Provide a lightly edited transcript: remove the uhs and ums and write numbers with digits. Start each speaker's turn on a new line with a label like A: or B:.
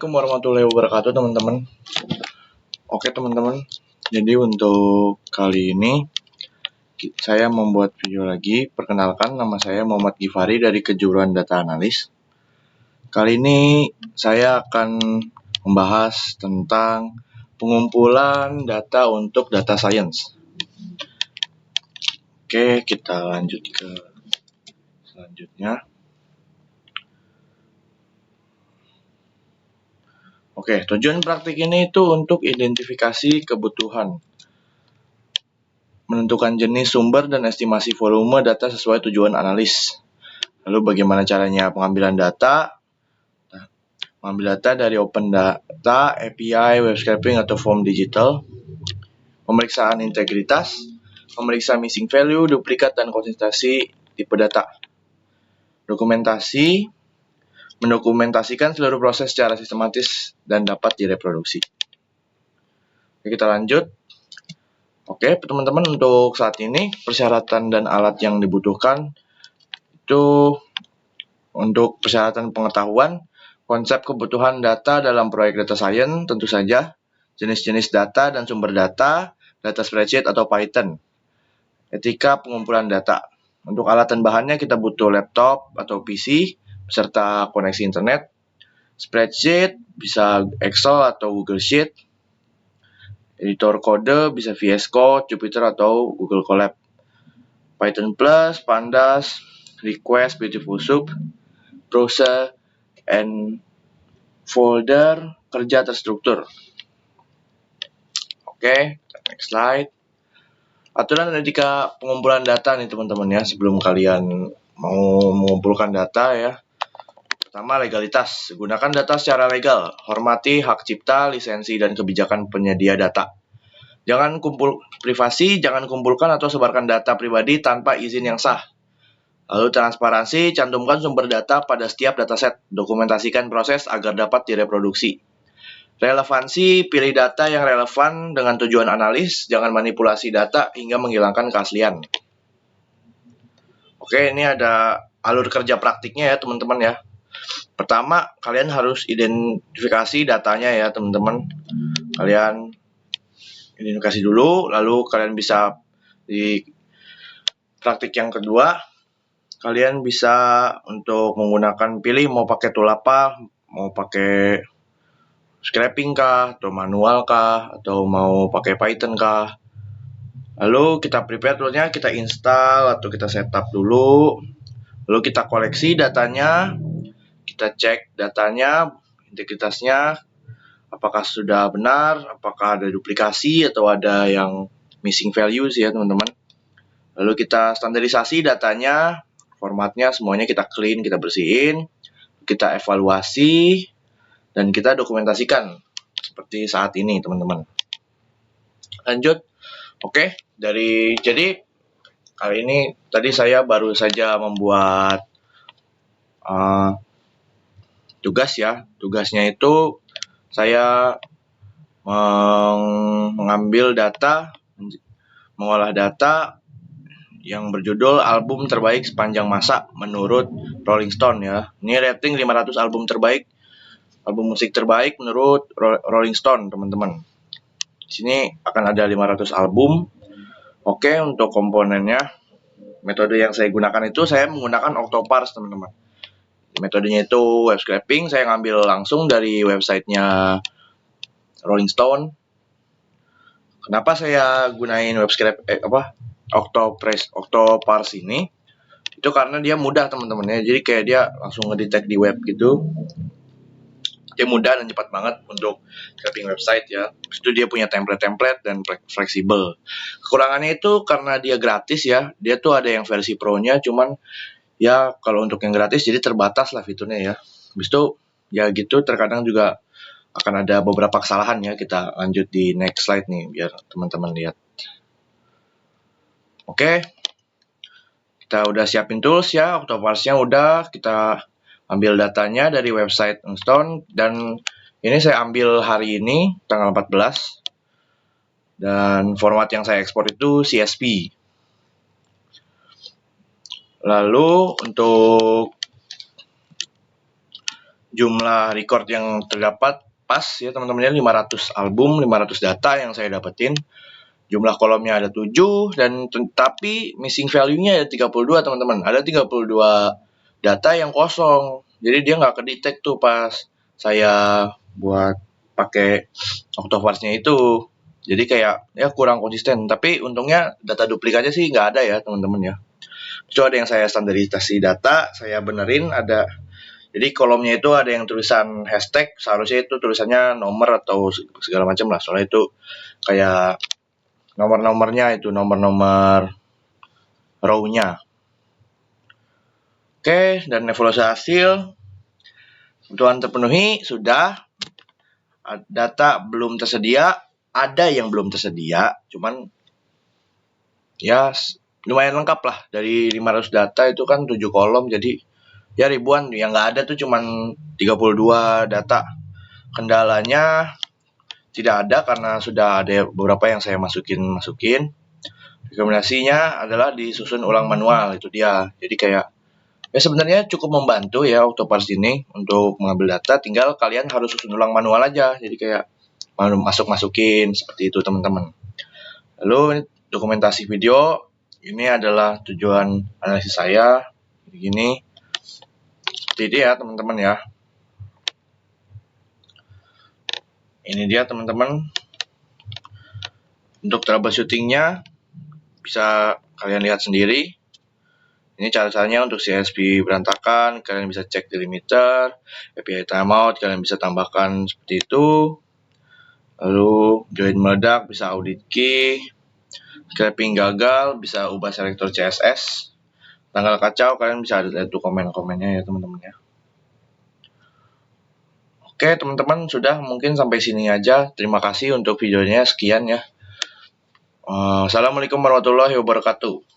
A: Assalamualaikum warahmatullahi wabarakatuh teman-teman. Oke teman-teman, jadi untuk kali ini saya membuat video lagi. Perkenalkan, nama saya Muhammad Gifari dari Kejuruan Data Analis. Kali ini saya akan membahas tentang pengumpulan data untuk data science. Oke, kita lanjut ke selanjutnya. Oke, tujuan praktik ini itu untuk identifikasi kebutuhan, menentukan jenis sumber dan estimasi volume data sesuai tujuan analis. Lalu bagaimana caranya pengambilan data? Mengambil data dari open data, API, web scraping, atau form digital. Pemeriksaan integritas, memeriksa missing value, duplikat, dan konsistensi tipe data. Dokumentasi, mendokumentasikan seluruh proses secara sistematis dan dapat direproduksi. Oke, kita lanjut. Oke, teman-teman, untuk saat ini persyaratan dan alat yang dibutuhkan itu untuk persyaratan pengetahuan, konsep kebutuhan data dalam proyek data science, tentu saja jenis-jenis data dan sumber data, data spreadsheet atau Python. Etika pengumpulan data. Untuk alat dan bahannya kita butuh laptop atau PC beserta koneksi internet. Spreadsheet bisa Excel atau Google Sheet. Editor kode bisa VS Code, Jupyter atau Google Colab. Python Plus, Pandas, Request, Beautiful Soup, Browser, and folder kerja terstruktur. Oke, next slide. Aturan dan etika pengumpulan data nih teman-teman ya, sebelum kalian mau mengumpulkan data ya. Pertama, legalitas. Gunakan data secara legal. Hormati hak cipta, lisensi, dan kebijakan penyedia data. Jangan kumpulkan atau sebarkan data pribadi tanpa izin yang sah. Lalu transparansi, cantumkan sumber data pada setiap dataset. Dokumentasikan proses agar dapat direproduksi. Relevansi, pilih data yang relevan dengan tujuan analis, jangan manipulasi data hingga menghilangkan keaslian. Oke, ini ada alur kerja praktiknya ya teman-teman ya. Pertama, kalian harus identifikasi datanya ya teman-teman. Kalian identifikasi dulu, lalu kalian bisa di praktik yang kedua, kalian bisa untuk menggunakan pilih mau pakai tool apa, mau pakai scraping kah, atau manual kah, atau mau pakai Python kah. Lalu kita prepare toolnya, kita install atau kita setup dulu. Lalu kita koleksi datanya, kita cek datanya, integritasnya, apakah sudah benar, apakah ada duplikasi atau ada yang missing values ya teman-teman. Lalu kita standarisasi datanya, formatnya semuanya kita clean, kita bersihin, kita evaluasi, dan kita dokumentasikan seperti saat ini teman-teman. Lanjut. Oke, jadi kali ini tadi saya baru saja membuat tugas ya. Tugasnya itu saya mengambil data, mengolah data yang berjudul album terbaik sepanjang masa menurut Rolling Stone ya. Ini rating 500 album terbaik, album musik terbaik menurut Rolling Stone teman-teman. Di sini akan ada 500 album. Oke, untuk komponennya, metode yang saya gunakan itu saya menggunakan Octoparse teman-teman. Metodenya itu web scraping, saya ngambil langsung dari websitenya Rolling Stone. Kenapa saya gunain web Octoparse ini? Itu karena dia mudah teman-teman ya. Jadi kayak dia langsung ngedetect di web gitu. Dia mudah dan cepat banget untuk scraping website ya. Itu dia punya template dan fleksibel. Kekurangannya itu karena dia gratis ya. Dia tuh ada yang versi pro-nya, cuman ya kalau untuk yang gratis jadi terbatas lah fiturnya ya. Habis itu ya gitu, terkadang juga akan ada beberapa kesalahan ya. Kita lanjut di next slide nih biar teman-teman lihat. Oke. Kita udah siapin tools ya, Octoparse-nya udah, kita ambil datanya dari website Stone, dan ini saya ambil hari ini tanggal 14, dan format yang saya ekspor itu CSV. Lalu untuk jumlah record yang terdapat pas ya teman-teman ya, 500 album, 500 data yang saya dapetin. Jumlah kolomnya ada 7 dan tapi missing value-nya ada 32 teman-teman. Ada 32 data yang kosong. Jadi dia nggak kedetek tuh pas saya buat pakai Octoparsnya itu. Jadi kayak ya kurang konsisten. Tapi untungnya data duplikatnya sih nggak ada ya teman-teman ya. Itu ada yang saya standarisasi data, saya benerin ada. Jadi kolomnya itu ada yang tulisan hashtag, seharusnya itu tulisannya nomor atau segala macam lah. Soalnya itu kayak nomor-nomornya itu nomor-nomor row-nya. Oke, dan evaluasi hasil kebutuhan terpenuhi sudah. Data belum tersedia, ada yang belum tersedia, cuman ya lumayan lengkap lah. Dari 500 data itu kan 7 kolom, jadi ya ribuan. Yang nggak ada tuh cuman 32 data. Kendalanya tidak ada karena sudah ada beberapa yang saya masukin. Rekomendasinya adalah disusun ulang manual, itu dia. Jadi kayak ya sebenarnya cukup membantu ya Octopars ini untuk mengambil data, tinggal kalian harus susun ulang manual aja. Jadi kayak masukin seperti itu teman-teman. Lalu dokumentasi video ini adalah tujuan analisis saya begini. Seperti ini ya teman-teman ya. Ini dia teman-teman. Untuk troubleshootingnya bisa kalian lihat sendiri. Ini cara-caranya untuk CSP berantakan, kalian bisa cek delimiter, API timeout, kalian bisa tambahkan seperti itu. Lalu join meledak, bisa audit key. Scraping gagal, bisa ubah selektor CSS. Tanggal kacau, kalian bisa lihat tuh komen-komennya ya teman-teman ya. Oke teman-teman, sudah mungkin sampai sini aja. Terima kasih untuk videonya, sekian ya. Assalamualaikum warahmatullahi wabarakatuh.